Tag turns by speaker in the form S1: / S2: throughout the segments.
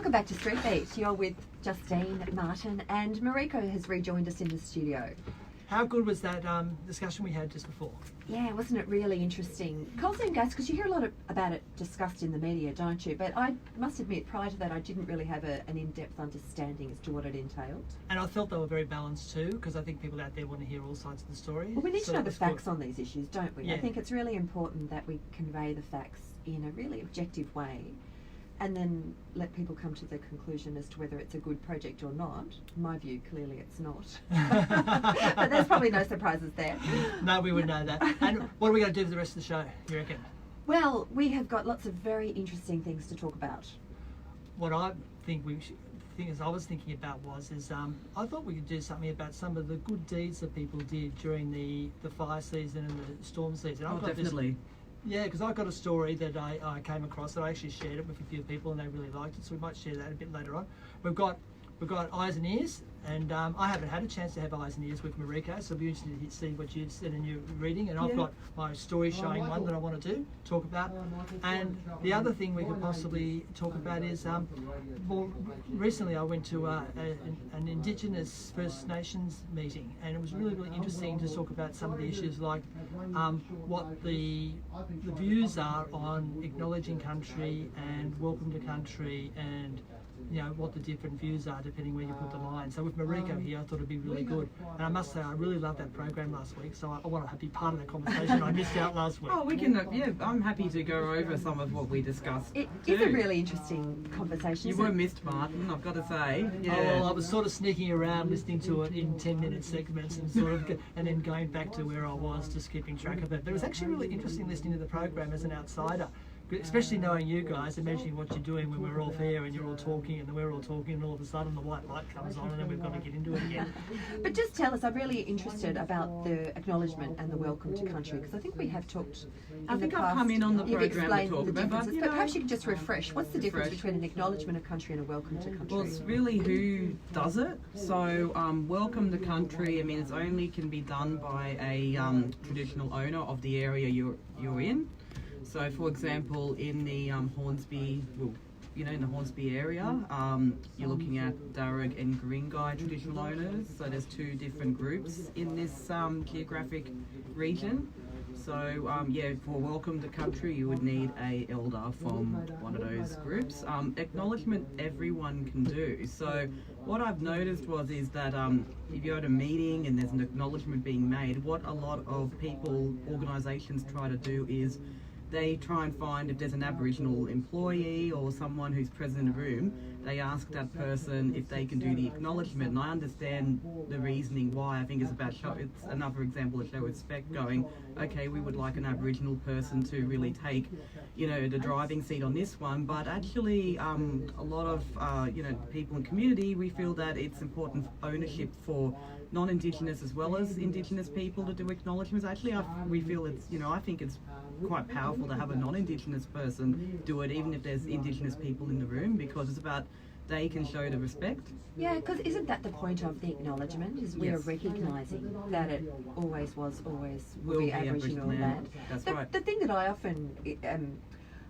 S1: Welcome back to Street Beat. You're with Justine, Martin, and Mariko has rejoined us in the studio.
S2: How good was that discussion we had just before?
S1: Yeah, wasn't it really interesting? Coal seam gas, because you hear a lot about it discussed in the media, don't you? But I must admit, prior to that, I didn't really have an in-depth understanding as to what it entailed.
S2: And I felt they were very balanced too, because I think people out there want to hear all sides of the story.
S1: Well, we need to know the facts on these issues, don't we?
S2: Yeah.
S1: I think it's really important that we convey the facts in a really objective way, and then let people come to the conclusion as to whether it's a good project or not. In my view, clearly it's not. But there's probably no surprises there.
S2: No, we would know that. And what are we going to do for the rest of the show, you reckon?
S1: Well, we have got lots of very interesting things to talk about.
S2: What I think I was thinking about is I thought we could do something about some of the good deeds that people did during the fire season and the storm season.
S3: Oh, definitely.
S2: Yeah, because I got a story that I came across that I actually shared it with a few people and they really liked it, so we might share that a bit later on. We've got eyes and ears, and I haven't had a chance to have eyes and ears with Mariko, so I'll be interested to see what you said in your reading, and I've got my story showing one that I want to talk about. And the other thing we could possibly talk about is, well, recently I went to an Indigenous First Nations meeting, and it was really, really interesting to talk about some of the issues like what the views are on acknowledging country and welcome to country, and what the different views are depending where you put the line. So with Mariko here, I thought it'd be really good. And I must say, I really loved that program last week, so I want to be part of that conversation I missed out last week.
S3: Oh, we can, I'm happy to go over some of what we discussed.
S1: It is a really interesting conversation.
S3: You were missed, Martin, I've got to say. Yeah.
S2: Oh, well, I was sort of sneaking around listening to it in 10-minute segments and then going back to where I was, just keeping track of it. But it was actually really interesting listening to the program as an outsider. Especially knowing you guys, imagining what you're doing when we're all here and you're all talking and then we're all talking and all of a sudden the white light comes on and then we've got to get into it again.
S1: But just tell us, I'm really interested about the acknowledgement and the welcome to country, because I think we have talked in
S3: I think
S1: the
S3: I've
S1: past.
S3: come in on the
S1: You've
S3: program to
S1: explained
S3: talk
S1: the
S3: about,
S1: differences, but perhaps you could just refresh. What's the difference between an acknowledgement of country and a welcome to country?
S3: Well, it's really who does it. So welcome to country, I mean, it only can be done by a traditional owner of the area you're in. So, for example, in the Hornsby, in the Hornsby area, you're looking at Darug and Guringai traditional owners. So there's two different groups in this geographic region. So, for welcome to country, you would need a elder from one of those groups. Acknowledgement everyone can do. So what I've noticed is that if you're at a meeting and there's an acknowledgement being made, what a lot of people, organisations try to do is they try and find if there's an Aboriginal employee or someone who's present in the room, they ask that person if they can do the acknowledgement. And I understand the reasoning why. I think it's it's another example of show respect, going, okay, we would like an Aboriginal person to really take, the driving seat on this one. But actually, a lot of, people in community, we feel that it's important ownership for non-Indigenous as well as Indigenous people to do acknowledgements. Actually, we feel it's, I think it's quite powerful to have a non-Indigenous person do it, even if there's Indigenous people in the room, because it's about they can show the respect.
S1: Yeah, because isn't that the point of the acknowledgement, is we are recognising that it always will be Aboriginal land.
S3: That's right.
S1: The thing that I often am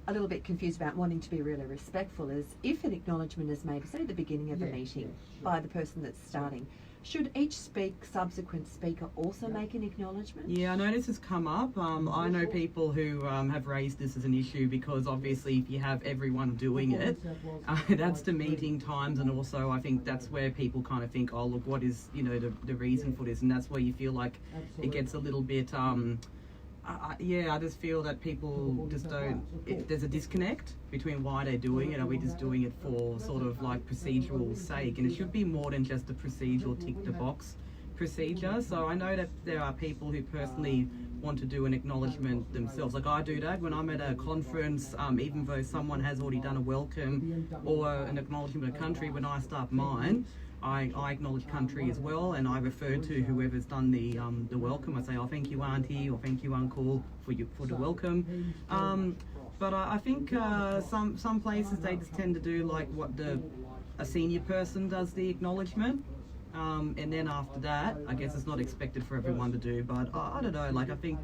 S1: a little bit confused about, wanting to be really respectful, is if an acknowledgement is made, say at the beginning of a meeting, by the person that's starting, should each subsequent speaker also make an acknowledgement?
S3: Yeah, I know this has come up. I know people who have raised this as an issue because obviously if you have everyone doing it, that's the meeting times, and also I think that's where people kind of think, oh look, what is the reason for this, and that's where you feel like it gets a little bit I just feel that people just don't, there's a disconnect between why they're doing it. Are we just doing it for sort of like procedural sake? And it should be more than just a procedural tick the box procedure. So I know that there are people who personally want to do an acknowledgement themselves. Like I do that when I'm at a conference, even though someone has already done a welcome or an acknowledgement of country, when I start mine, I acknowledge country as well, and I refer to whoever's done the welcome. I say, oh, thank you, Auntie, or thank you, Uncle, for the welcome. But I think some places they just tend to do like what a senior person does the acknowledgement. And then after that, I guess it's not expected for everyone to do, but I don't know, like I think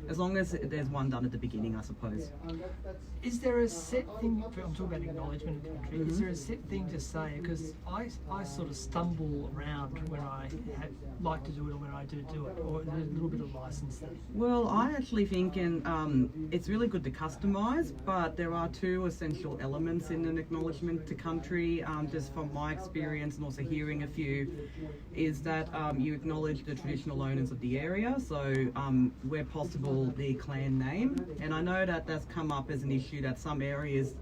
S3: as long as there's one done at the beginning, I suppose.
S2: Is there a set thing, I'm talking about acknowledgement in country, is there a set thing to say? Because I sort of stumble around when I like to do it or when I do it, or there's a little bit of license there.
S3: Well, I actually think it's really good to customise, but there are two essential elements in an acknowledgement to country, just from my experience and also hearing a few, is that you acknowledge the traditional owners of the area, so where possible the clan name. And I know that that's come up as an issue that some areas,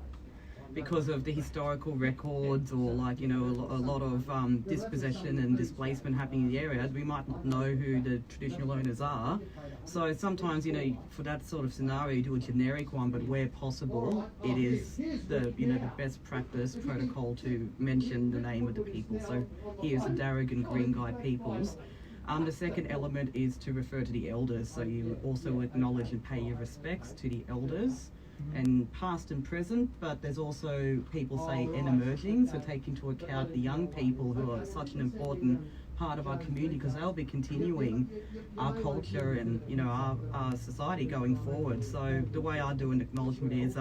S3: because of the historical records or like, you know, a lot of dispossession and displacement happening in the area, we might not know who the traditional owners are. So sometimes, you know, for that sort of scenario, you do a generic one, but where possible, it is the, you know, the best practice protocol to mention the name of the people. So here's the Darug and Guringai peoples. The second element is to refer to the elders. So you also acknowledge and pay your respects to the elders, and past and present, but there's also people say and emerging, so take into account the young people who are such an important part of our community, because they'll be continuing our culture and, you know, our society going forward. So the way I do an acknowledgement is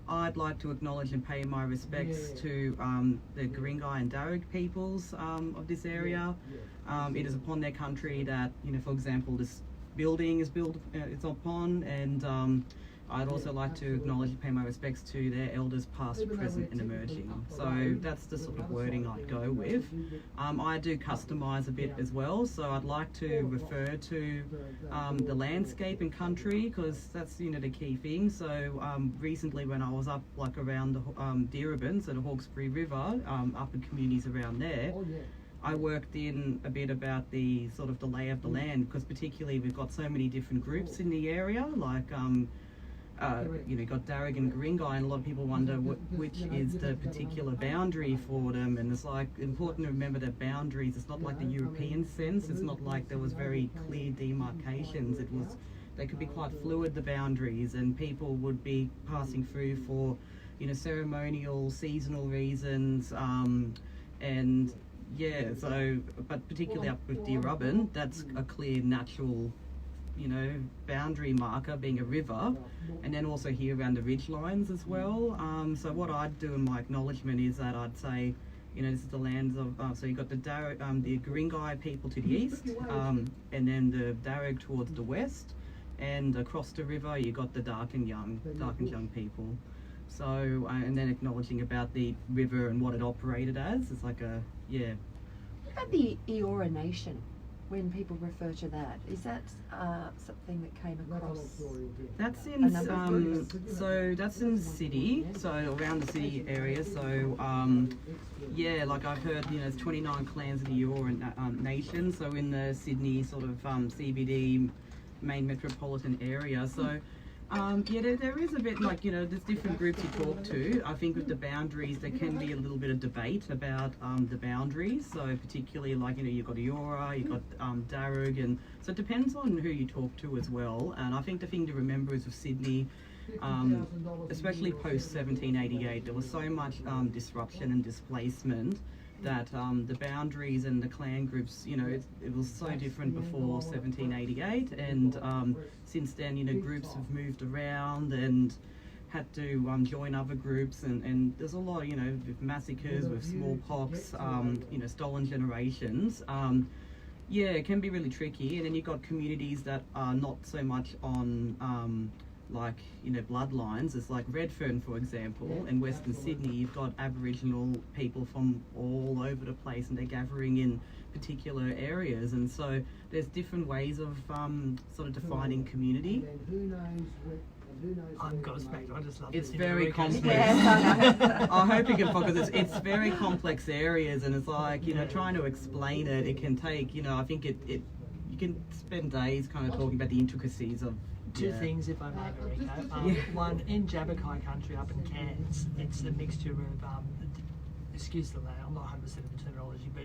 S3: I'd like to acknowledge and pay my respects to the Guringai and Darug peoples of this area. It is upon their country that, you know, for example, this building is built, it's upon, and I'd also like to acknowledge and pay my respects to their elders past, present and emerging. So that's the sort of wording I'd go with. I do customise a bit as well, so I'd like to refer to the landscape and country, because that's, you know, the key thing. So recently when I was up like around the Deerabin, so the Hawkesbury River, up in communities around there, I worked in a bit about the sort of the lay of the land, because particularly we've got so many different groups in the area, like you know, got Darug and Guringai, and a lot of people wonder which is the particular boundary for them. And it's like important to remember that boundaries, it's not like the European sense. It's not like there was very clear demarcations. They could be quite fluid, the boundaries, and people would be passing through for, you know, ceremonial, seasonal reasons, and yeah. So, but particularly up with Deerabin, that's a clear natural, you know, boundary marker being a river, and then also here around the ridge lines as well. So what I'd do in my acknowledgement is that I'd say, you know, this is the lands of, so you've got the Guringai people to the east, and then the Darug towards the west, and across the river you got the Dark and Young people. So, and then acknowledging about the river and what it operated as. It's like a, yeah.
S1: What about the Eora Nation? When people refer to that, is that something that came across?
S3: That's in so that's in the city, so around the city area. So yeah, like I've heard, you know, there's 29 clans in the Eora Nation. So in the Sydney sort of CBD main metropolitan area. So yeah, there is a bit, like, you know, there's different groups you talk to. I think with the boundaries, there can be a little bit of debate about the boundaries. So particularly, like, you know, you've got Eora, you've got Darug, and so it depends on who you talk to as well. And I think the thing to remember is with Sydney, especially post 1788, there was so much disruption and displacement that the boundaries and the clan groups, you know, it was so different before 1788, and since then, you know, groups have moved around and had to join other groups, and there's a lot, you know, with massacres, with smallpox, you know, stolen generations. Yeah, it can be really tricky, and then you've got communities that are not so much on like, you know, bloodlines. It's like Redfern, for example, in Western Sydney, you've got Aboriginal people from all over the place, and they're gathering in particular areas, and so there's different ways of sort of defining community.
S2: I'm gobsmacked. I just love
S3: it's
S2: this.
S3: Very complex.
S1: Yeah.
S3: I hope you can focus. It's very complex areas, and it's like, you know, trying to explain it, it can take, you know, I think you can spend days kind of talking about the intricacies of
S2: Two things, if I may, Mariko. One, in Jabberkai country up in Cairns, it's a mixture of, excuse the name, I'm not 100% of the terminology, but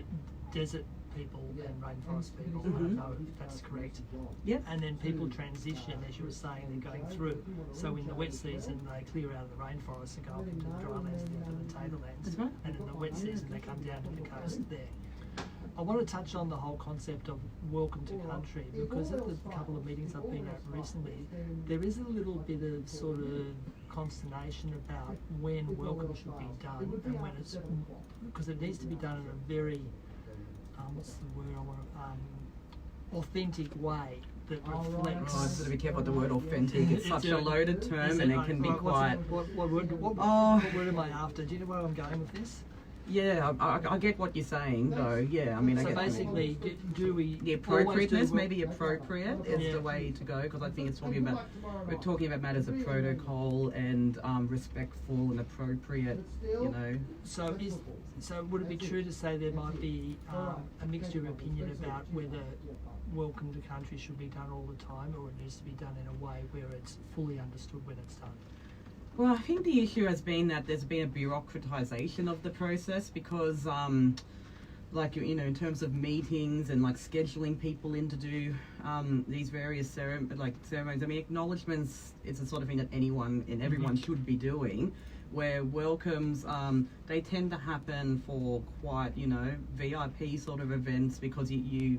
S2: desert people and rainforest people. I know that's correct.
S3: Yep.
S2: And then people transition, as you were saying, they're going through. So in the wet season, they clear out of the rainforest and go up into the drylands and into the tablelands.
S3: Right.
S2: And in the wet season, they come down to the coast there. I want to touch on the whole concept of welcome to country, because at the couple of meetings I've been at recently, there is a little bit of sort of consternation about when welcome should be done and when it's, because it needs to be done in a very, what's the word I want to, authentic way that reflects.
S3: Oh, so to be careful with the word authentic. It's such a loaded term, and it can be quite.
S2: What word am I after? Do you know where I'm going with this?
S3: Yeah, I get what you're saying, though. Yeah, I mean, I
S2: So
S3: get.
S2: basically, do we
S3: The appropriateness, maybe appropriate is the way to go, because I think it's talking about, we're talking about matters of protocol and respectful and appropriate, you know.
S2: So would it be true to say there might be a mixture of opinion about whether welcome to country should be done all the time, or it needs to be done in a way where it's fully understood when it's done?
S3: Well, I think the issue has been that there's been a bureaucratisation of the process, because, like, you know, in terms of meetings and like scheduling people in to do these various ceremonies. I mean, acknowledgements is the sort of thing that anyone and everyone should be doing. Where welcomes, they tend to happen for quite, you know, VIP sort of events, because you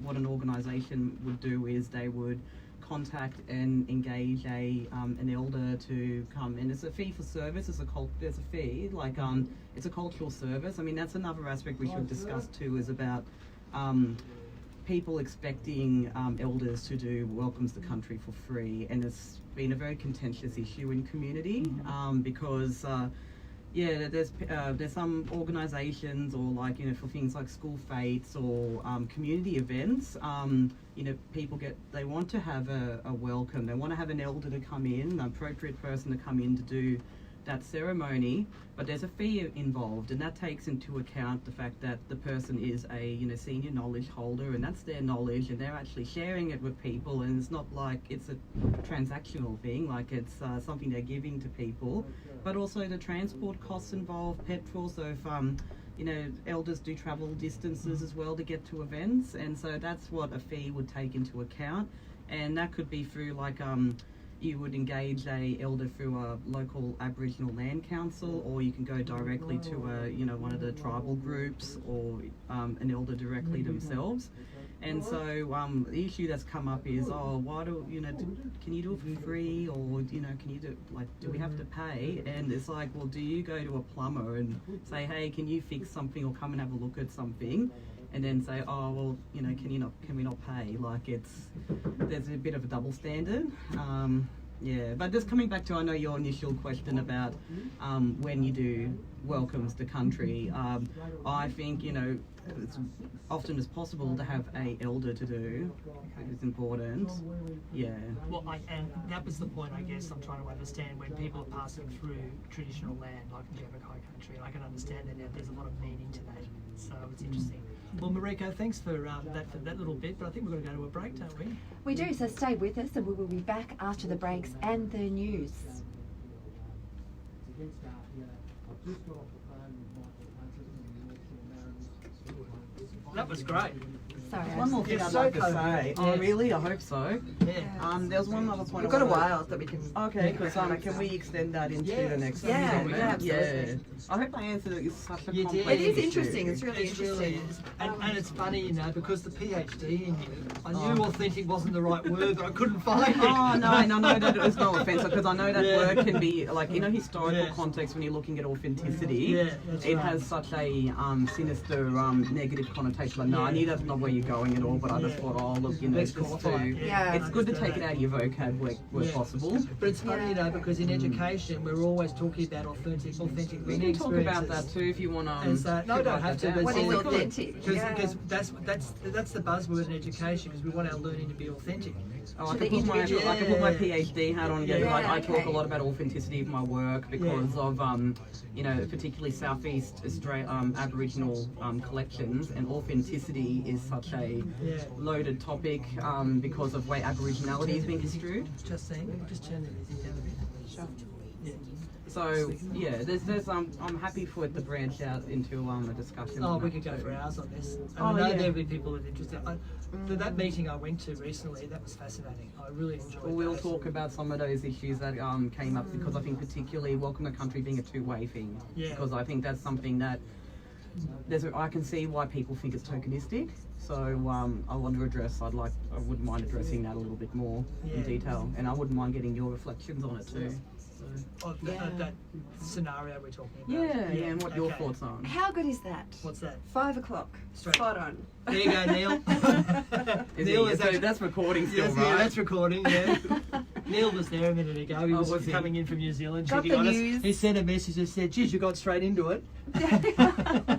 S3: what an organisation would do is they would contact and engage an elder to come, and it's a fee for service. There's a fee, like it's a cultural service. I mean, that's another aspect we should discuss too, is about people expecting elders to do welcomes to country for free, and it's been a very contentious issue in community, because yeah, there's some organisations, or like, you know, for things like school fetes or community events, you know, people they want to have a welcome, they want to have an elder to come in, an appropriate person to come in to do that ceremony, but there's a fee involved, and that takes into account the fact that the person is a, you know, senior knowledge holder, and that's their knowledge, and they're actually sharing it with people, and it's not like it's a transactional thing, like it's something they're giving to people. But also the transport costs involved, petrol, so if you know, elders do travel distances as well to get to events, and so that's what a fee would take into account. And that could be through, like, you would engage a elder through a local Aboriginal land council, or you can go directly to a, you know, one of the tribal groups, or an elder directly themselves. And so the issue that's come up is, why do, you know, can you do it for free, or, you know, can you do, like, do we have to pay? And it's like, well, do you go to a plumber and say, hey, can you fix something, or come and have a look at something? And then say, oh, well, you know, can we not pay? Like, there's a bit of a double standard. Yeah, but just coming back to, I know your initial question about when you do welcomes to country, I think, you know, as often as possible to have a elder to do is important. Yeah.
S2: Well, and that was the point, I guess, I'm trying to understand. When people are passing through traditional land, like in Javakai country, I can understand that there's a lot of meaning to that. So it's interesting. Well, Mariko, thanks for that little bit, but I think we're going to go to a break, don't we?
S1: We do, so stay with us, and we will be back after the breaks and the news.
S2: That was great.
S1: Sorry,
S3: One more thing
S2: You're
S3: I'd
S2: so
S3: like to
S2: kind.
S3: say. Oh,
S2: Yes.
S3: really? I hope so.
S2: Yeah.
S3: There was one other point.
S1: We've got a while that we can.
S3: Okay, because can we extend that into
S2: Yes.
S3: the next
S1: Yeah,
S3: segment?
S1: yeah, absolutely.
S3: Yeah. I hope I answered it. It's such a
S2: You did.
S3: complex
S1: It is
S3: issue.
S1: interesting. It's really
S2: It really
S1: interesting.
S2: is. And it's funny, you know, because the PhD in you, I knew authentic wasn't the right word, but I couldn't find it.
S3: Oh, no, that is no offence, because I know that
S2: Yeah.
S3: word can be, like, in a historical
S2: Yeah.
S3: context, when you're looking at authenticity,
S2: Yeah, that's
S3: it
S2: right.
S3: has such a sinister, negative connotation. Like, no, I knew that's not where you're going at all, but I just
S2: Yeah.
S3: thought, oh, look, you know,
S2: Let's
S3: just
S2: qualify it.
S3: to,
S1: Yeah.
S3: it's good to take it out of your vocab where
S2: Yeah.
S3: possible.
S2: But it's funny, you know, because in education, we're always talking about authentic
S3: We
S2: learning
S3: can talk about
S2: experiences.
S3: that too if you want to.
S2: And so, no, I don't have to. But
S1: What is
S2: we could.
S1: authentic? Yeah.
S2: Because that's the buzzword in education, because we want our learning to be authentic.
S3: Oh,
S1: To
S3: I
S1: the
S3: can put my
S2: individual.
S3: PhD hat on. Yeah,
S2: Yeah,
S3: like, I talk
S1: okay.
S3: a lot about authenticity of my work because of, you know, particularly Southeast Australia Aboriginal collections, and authenticity is such a
S2: Yeah.
S3: loaded topic because of the way Aboriginality has been construed.
S2: Just saying, just turn the music down a bit.
S1: Sure.
S2: Yeah.
S3: So yeah, there's I'm happy for it to branch out into a discussion.
S2: Oh,
S3: on
S2: we
S3: that
S2: could go
S3: too.
S2: for hours on this. And
S3: Oh,
S2: I know
S3: yeah.
S2: there'll be people that are interested. That meeting I went to recently, that was fascinating. I really enjoyed
S3: Well, we'll
S2: that.
S3: talk about some of those issues that came up, because I think particularly welcome to country being a two-way thing.
S2: Yeah.
S3: Because I think that's something that I can see why people think it's tokenistic. So I want to address. I wouldn't mind addressing that a little bit more in detail, and I wouldn't mind getting your reflections on it too.
S2: Oh, that scenario we're talking about.
S3: Yeah, and what your thoughts are.
S1: How good is that?
S2: What's that?
S1: 5 o'clock.
S2: Straight.
S1: Spot on.
S2: There you go, Neil. Neil is actually,
S3: that's recording still,
S2: yes,
S3: right?
S2: yeah, that's recording. Yeah. Neil was there a minute ago. He was
S3: was he?
S2: coming in from New Zealand.
S1: Got
S2: checking
S1: the
S2: on us.
S1: news.
S2: He sent a message that said, "Geez, you got straight into it."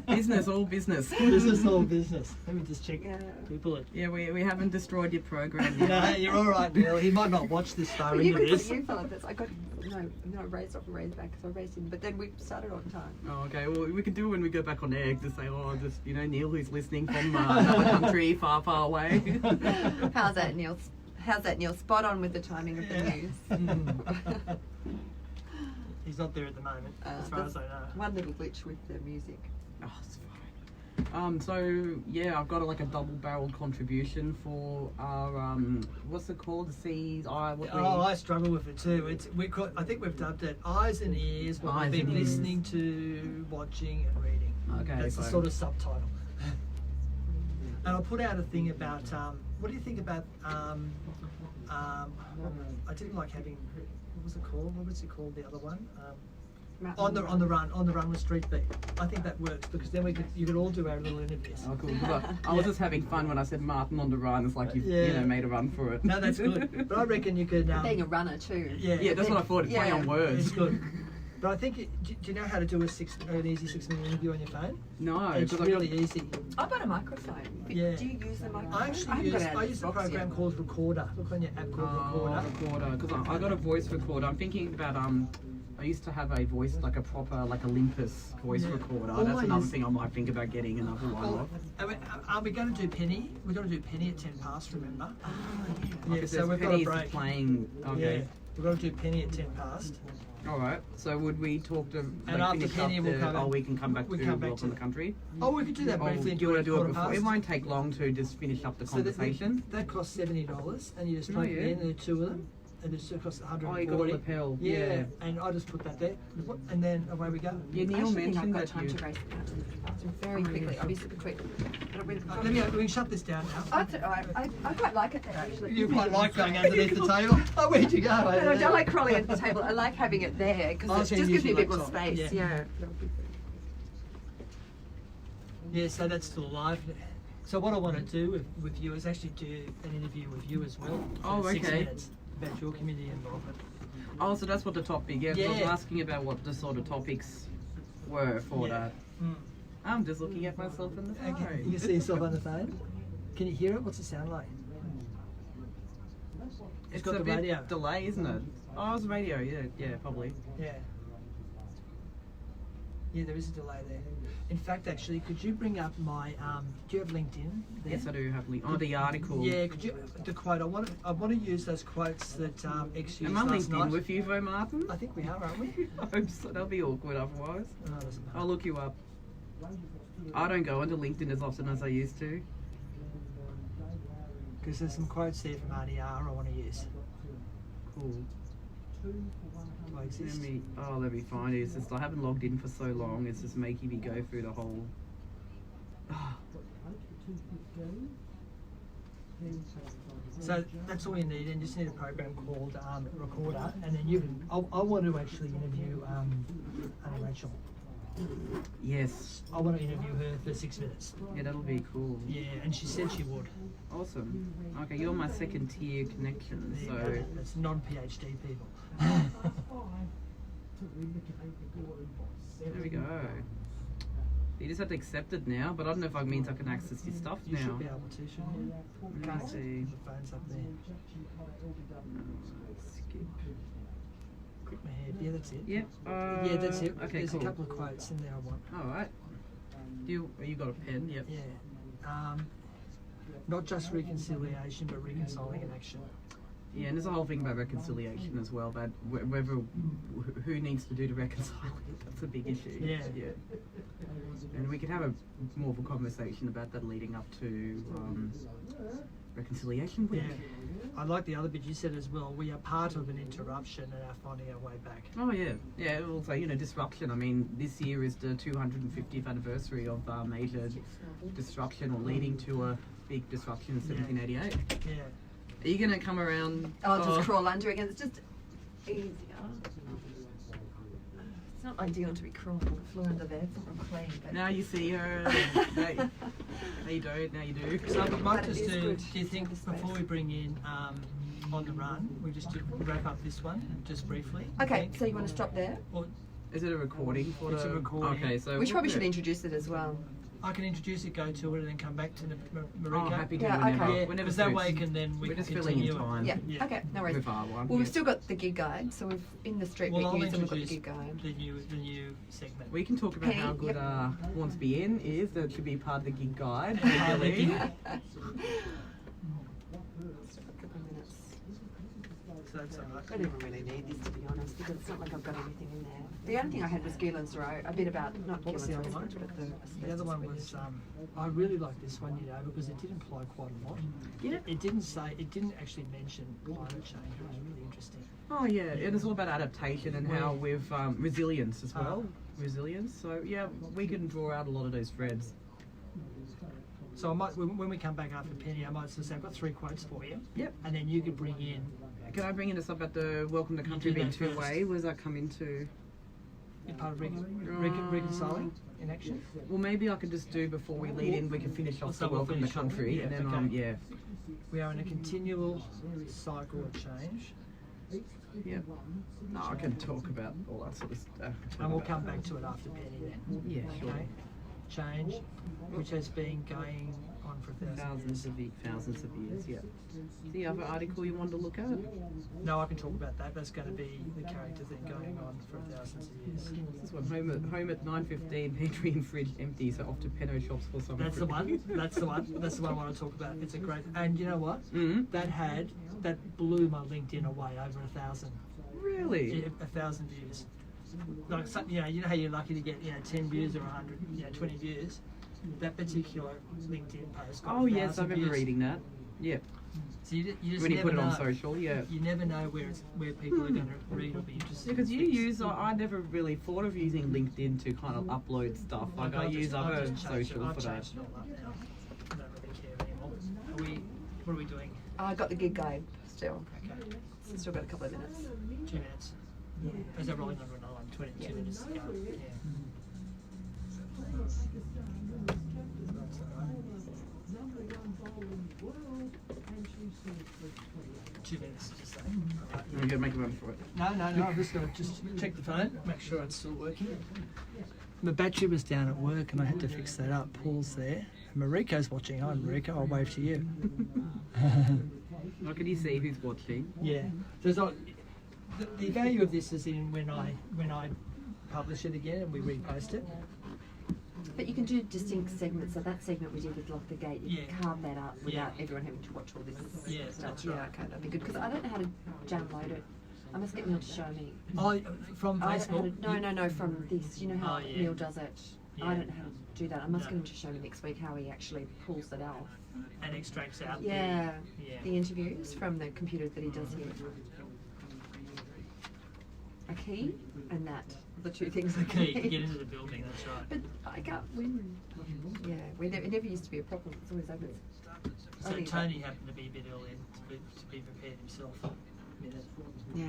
S3: Business, all business.
S2: This is all business. Let me just check.
S1: Yeah.
S2: People are.
S3: Yeah, we haven't destroyed your program yet.
S2: No, you're all right, Neil. He might not watch this far
S1: Well, you
S2: into
S1: could
S2: this.
S1: put you fell this. I got no raised off and raised back because I raised him, but then we started on time.
S3: Oh, okay. Well, we can do it when we go back on air. Just say, Neil, who's listening from another country far, far away.
S1: How's that, Neil? How's that, Neil? Spot on with the timing of the news.
S2: He's not there at the moment, as far as I know.
S1: One little glitch with the music.
S3: Oh, it's fine. So yeah, I've got a double-barreled contribution for our what's it called? The C's.
S2: I struggle with it too. I think we've dubbed it Eyes and Ears. What
S3: Eyes
S2: we've been
S3: and Ears.
S2: listening to, watching, and reading.
S3: Okay,
S2: That's the
S3: fine.
S2: sort of subtitle. And I put out a thing about what do you think about I didn't like having, what was it called? What was it called? The other one? On the run with Street Beat. I think that works because then you could all do our little interviews.
S3: Oh, cool. I was just having fun when I said Martin on the run. It's like you've made a run for it.
S2: No, that's good. But I reckon you could.
S1: Being a runner too.
S3: Yeah, that's what I thought. It's play on words.
S2: It's good. But I think, do you know how to do an easy 6-minute interview on your phone?
S3: No,
S2: It's really easy.
S1: I've got a microphone.
S2: Yeah.
S1: Do you use the microphone?
S2: I actually
S1: haven't got it out of
S2: use
S1: the
S2: a
S1: box
S2: program
S1: yet.
S2: called Recorder. Look on your app called Recorder.
S3: Because I got a voice recorder. I'm thinking about I used to have a voice like a proper Olympus voice recorder.
S2: Oh,
S3: That's another
S2: yes.
S3: thing I might think about getting another one
S2: Well,
S3: of.
S2: are we going to do Penny? We're going to do Penny at 10 past, remember? Yeah,
S3: Because
S2: so we've got a
S3: Penny's
S2: break.
S3: playing. Okay.
S2: Yeah, we've got to do Penny at 10 past.
S3: All right. So would we talk to
S2: And after
S3: finish
S2: Penny,
S3: up
S2: we'll
S3: the,
S2: come back-
S3: we can come back
S2: we
S3: to
S2: come back
S3: Welcome
S2: to-
S3: to the Country.
S2: Oh, we could do that
S3: Oh,
S2: briefly.
S3: do you want to do it
S2: quarter
S3: before?
S2: past.
S3: It won't take long to just finish up the
S2: So
S3: conversation.
S2: that costs $70, and you just
S3: Oh,
S2: plug it
S3: yeah.
S2: in, and there are two of them, and it costs $140.
S3: Oh, you got a lapel. Yeah.
S2: And I just put that there, and then away we go.
S3: Yeah,
S1: I
S3: Neil
S1: actually think I've
S3: mentioned
S1: got
S3: that
S1: time
S3: you.
S1: to race very quickly. I'll be super quick. But
S2: We can shut this down now.
S1: I quite like it there actually.
S2: You quite like going underneath the table. Oh, where'd you go?
S1: No, I don't like crawling under the table. I like having it there because
S2: I'll
S1: it
S2: send
S1: just
S2: you
S1: gives me a
S2: your
S1: bit more
S2: laptop.
S1: space.
S2: Yeah.
S1: Yeah.
S2: Yeah, so that's still live. So what I want to do with you is actually do an interview with you as well.
S3: Oh,
S2: for 6
S3: okay.
S2: minutes about your community involvement.
S3: Oh, so that's what the topic. Yeah, 'cause I was
S2: Yeah.
S3: asking about what the sort of topics were for that.
S2: Mm.
S3: I'm just looking at myself in the phone.
S2: Okay. You can see yourself on the phone. Can you hear it? What's it sound like?
S3: It's
S2: got
S3: a
S2: the
S3: bit
S2: radio.
S3: delay, isn't it? Oh, it's radio. Yeah, probably.
S2: Yeah. Yeah, there is a delay there. In fact, actually, could you bring up my? Do you have LinkedIn? There?
S3: Yes, I do have link. Oh, the article.
S2: Yeah, could you the quote? I want to use those quotes that X used
S3: Am I
S2: last
S3: linked in
S2: night.
S3: with you, though, Martin?
S2: I think we are, aren't we?
S3: I hope so. That'll be awkward otherwise.
S2: No, it doesn't matter.
S3: I'll look you up. I don't go into LinkedIn as often as I used to.
S2: Because there's some quotes there from RDR I want to use.
S3: Cool.
S2: Do I exist?
S3: Let me find it. It's just I haven't logged in for so long. It's just making me go through the whole.
S2: So that's all you need, and you just need a program called Recorder, and then I want to actually interview Rachel.
S3: Yes.
S2: I want to interview her for 6 minutes.
S3: Yeah, that'll be cool.
S2: Yeah, and she said she would.
S3: Awesome. Okay, you're my second tier connection,
S2: There you
S3: so.
S2: go. That's non-PhD people.
S3: There we go. You just have to accept it now, but I don't know if it means I can access your stuff
S2: You
S3: now.
S2: should be able to, shouldn't you?
S3: Let me see.
S2: The phone's up there.
S3: Skip.
S2: Click my head. Yeah, that's it.
S3: Yep.
S2: Yeah, that's it.
S3: Okay,
S2: There's
S3: cool.
S2: a couple of quotes in there I want.
S3: Alright. You got a pen? Yep.
S2: Yeah. Not just reconciliation, but reconciling an action.
S3: Yeah, and there's a whole thing about reconciliation as well, but whether who needs to do the reconciling, that's a big issue.
S2: Yeah.
S3: And we could have more of a conversation about that leading up to Reconciliation Week.
S2: Yeah. I like the other bit you said as well. We are part of an interruption and are finding our way back.
S3: Oh yeah, yeah. Also, disruption. I mean, this year is the 250th anniversary of major disruption, or leading to a big disruption in 1788.
S2: Yeah.
S3: Are you gonna come around?
S1: I'll just crawl under again. It's just easier. It's not ideal to be crawling on the floor under there. It's not clean. But
S3: Now you see her. Now you don't. Now you do.
S2: So we might
S1: But it
S2: just
S1: is
S2: do.
S1: good
S2: Do you think
S1: for the space.
S2: before we bring in on the run, we just wrap up this one just briefly?
S1: Okay, so you want to stop there?
S2: Or
S3: Is it a recording for
S2: It's a recording.
S3: Okay, so
S1: We probably should introduce it as well.
S2: I can introduce it, go to it, and then come back to the
S3: Oh,
S2: Marika.
S3: happy to
S1: Yeah,
S3: whenever.
S1: okay.
S2: Yeah,
S3: Whenever
S2: because that
S3: suits.
S2: way can then we
S3: We're
S2: can
S3: just filling in
S2: continue it.
S3: time.
S1: Yeah.
S2: Yeah.
S1: Okay, no worries.
S3: With our one.
S1: Well, we've
S3: yeah.
S1: still got the gig guide, so we've in the street
S2: Well,
S1: week
S2: I'll
S1: news and we've got the
S2: introduce
S1: gig guide.
S2: the new segment.
S3: We can talk about how good
S1: Yep.
S3: Hornsby Inn is to be part of the gig guide.
S2: Part of the
S3: regularly.
S2: gig.
S1: Still got a couple of minutes.
S2: So that's all right.
S1: I don't even really need this, to be honest, because it's not like I've got anything in there. The only thing I had was Gillen's Row, a bit about, not
S2: What was the
S1: Gillen's
S2: other
S1: Row,
S2: one?
S1: but the
S2: The other one
S1: asbestos
S2: was
S1: witness.
S2: I really like this one, because it did imply quite a lot.
S3: Yeah.
S2: It didn't actually mention climate change, which was really interesting.
S3: Oh yeah, and it's all about adaptation and how we've resilience as well.
S2: Ah.
S3: Resilience. So yeah, we can draw out a lot of those threads.
S2: So I might, when we come back after Penny, I might sort of say I've got 3 quotes for you.
S3: Yep.
S2: And then you could bring in.
S3: Can I bring in stuff about the Welcome to Country
S2: do
S3: being
S2: that first.
S3: two-way? What does that come into?
S2: You're part of reconciling in action.
S3: Well, maybe I could just do before we lead in. We can finish off
S2: So
S3: the
S2: we'll
S3: Welcome to
S2: finish off,
S3: Country,
S2: yeah,
S3: and then
S2: okay.
S3: yeah,
S2: We are in a continual cycle of change,
S3: yeah. No, I can talk about all that sort of stuff.
S2: and we'll come back to it after Penny then.
S3: Yeah, sure.
S2: Okay. Change, which has been going on for thousands of years.
S3: Thousands of years. Yeah. The other article you wanted to look at?
S2: No, I can talk about that. That's going to be the character thing going on for thousands of years.
S3: This one, home at 9:15, pantry and fridge empty, so off to Penno shops for some.
S2: That's the one. That's the one. That's the one I want to talk about. It's a great, and you know what?
S3: Mm-hmm.
S2: That blew my LinkedIn away over 1,000.
S3: Really?
S2: 1,000 views. Like you know how you're lucky to get 10 views or 100, 20 views. That particular LinkedIn post got
S3: Oh yes, I
S2: 1,000
S3: remember
S2: views.
S3: reading that. Yeah.
S2: So you just
S3: When you
S2: never
S3: put it
S2: know.
S3: on social, yeah.
S2: You never know where people are going to read or be interested.
S3: Because
S2: in
S3: you
S2: things.
S3: use, I never really thought of using LinkedIn to kind of upload stuff. Like I
S2: I've
S3: use
S2: just-
S3: other
S2: I've just changed
S3: social
S2: I've
S3: for that.
S2: changed it all up now. I don't really care anymore. What are we doing?
S1: I got the gig guide still.
S2: Okay,
S1: So still got a couple of minutes.
S2: 2 minutes.
S1: Yeah.
S2: Is that rolling under an alarm? 22
S1: Yeah.
S2: minutes to go. Yeah. That's all right. 2 minutes to say. All right.
S3: I'm gonna make a run for it.
S2: No, I'm just going to just check the phone, make sure it's still working. My battery was down at work and I had to fix that up. Paul's there. Mariko's watching. Hi, Mariko. I'll wave to you.
S3: How can you see who's watching?
S2: Yeah. There's not, the value of this is in when I publish it again and we repost it.
S1: But you can do distinct segments. So that segment we did with Lock the Gate, you
S2: Yeah.
S1: can carve that up without
S2: Yeah.
S1: everyone having to watch all this
S2: Yeah,
S1: stuff.
S2: that's
S1: Yeah,
S2: right.
S1: okay, that'd be good. Because I don't know how to download it. I must get Neil to show me.
S2: Oh, from
S1: I don't know how
S2: Facebook?
S1: to, no, from this. You know how
S2: Oh, yeah.
S1: Neil does it?
S2: Yeah.
S1: I don't know how to do that. I must
S2: No.
S1: get him to show me next week how he actually pulls it out.
S2: And extracts out
S1: Yeah,
S2: Yeah.
S1: the interviews from the computer that he does here. A key and that, the two things.
S2: the key to get into the building, that's right.
S1: But I can't win. Yeah, it never used to be a problem. It's always open.
S2: So
S1: only-
S2: Tony happened to be a bit early to be prepared himself. Minute.
S1: Yeah.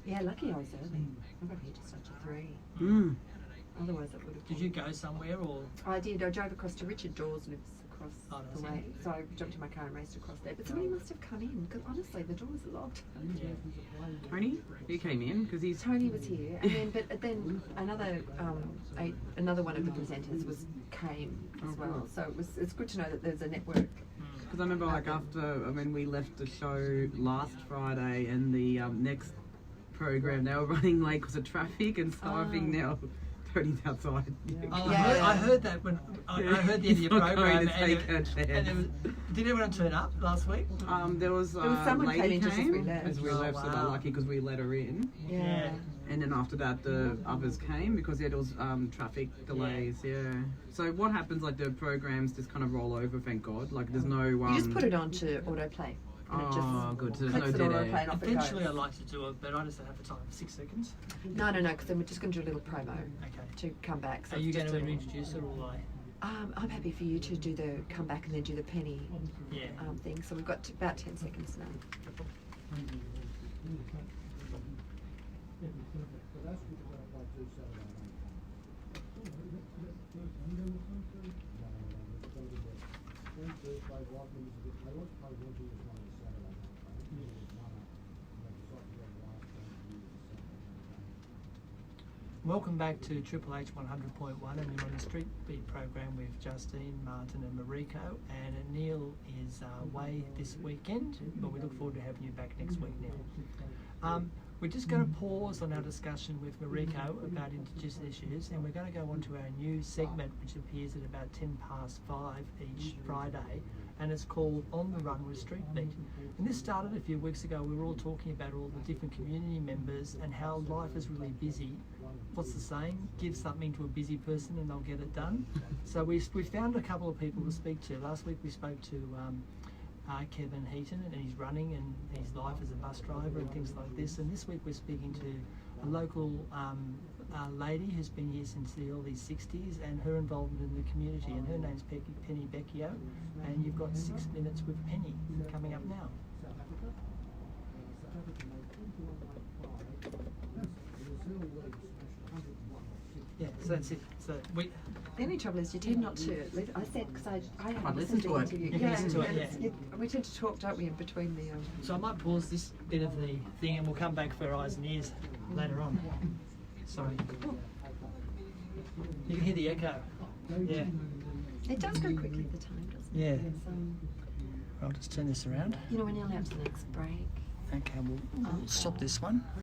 S1: Yeah, lucky I was early. I got here just after 3.
S3: Mm.
S1: Otherwise, it would have.
S2: Did you go somewhere or?
S1: I did. I drove across to Richard Dawes, lives across
S2: Oh, does
S1: the
S2: he?
S1: way. So I jumped in my car and raced across there. But somebody must have come in because honestly, the doors are locked.
S2: Yeah.
S3: Tony, you came in because he's.
S1: Tony was here, and then another one of the presenters came as well. So it's good to know that there's a network.
S3: Because I remember, like we left the show last Friday, and the next program they were running late because of traffic, and so I think now Tony's outside.
S2: Oh,
S1: Yeah.
S2: I heard that when I heard the end of your
S3: He's not
S2: program.
S3: going to take a chance.
S2: Did everyone turn up last week?
S3: There was
S1: someone
S3: lady
S1: came in just as we left.
S3: as we
S2: Oh,
S3: left, so they're
S2: wow.
S3: lucky because we let her in.
S1: Yeah.
S3: And and then after that the others came because there was traffic delays. Yeah. So what happens? Like the programs just kind of roll over. Thank God. Like there's no.
S1: You just put it onto autoplay. And it just
S3: Good. So there's
S1: clicks
S3: no
S1: it
S3: dead
S1: autoplay
S3: air.
S1: and off it
S2: Eventually,
S1: goes.
S2: I'd like to do it, but I just don't have the time. 6 seconds.
S1: No, because then we're just going to do a little promo
S2: Okay.
S1: to come back. So
S2: Are
S1: it's
S2: you going
S1: just
S2: to
S1: a-
S2: introduce it, or will I?
S1: I'm happy for you to do the come back and then do the penny
S2: Yeah.
S1: thing. So we've got about 10 seconds now.
S2: Welcome back to Triple H 100.1, and we're on the Street Beat program with Justine, Martin, and Mariko. And Neil is away this weekend, but we look forward to having you back next week, Neil. We're just going to pause on our discussion with Mariko about Indigenous issues, and we're going to go on to our new segment, which appears at about 5:10 each Friday, and it's called On the Run with Street Beat. And this started a few weeks ago. We were all talking about all the different community members and how life is really busy. What's the saying? Give something to a busy person and they'll get it done. So we found a couple of people to speak to. Last week we spoke to Kevin Heaton, and he's running and his life as a bus driver and things like this. And this week we're speaking to a local lady who's been here since the early 60s and her involvement in the community. And her name's Penny Becchio. And you've got 6 minutes with Penny coming up now. Yeah, so that's it. So
S1: The only trouble is you tend not to. I said because I haven't
S3: listened to it.
S1: you.
S2: You can listen to it,
S1: and
S2: yeah.
S1: we tend to talk, don't we, in between the.
S2: So I might pause this bit of the thing and we'll come back for eyes and ears later on. Sorry. You can hear the echo. Yeah.
S1: It does go quickly the time, doesn't
S2: Yeah.
S1: it?
S2: I'll just turn this around.
S1: You know, we're nearly up to the next break.
S2: Okay, we'll stop this one.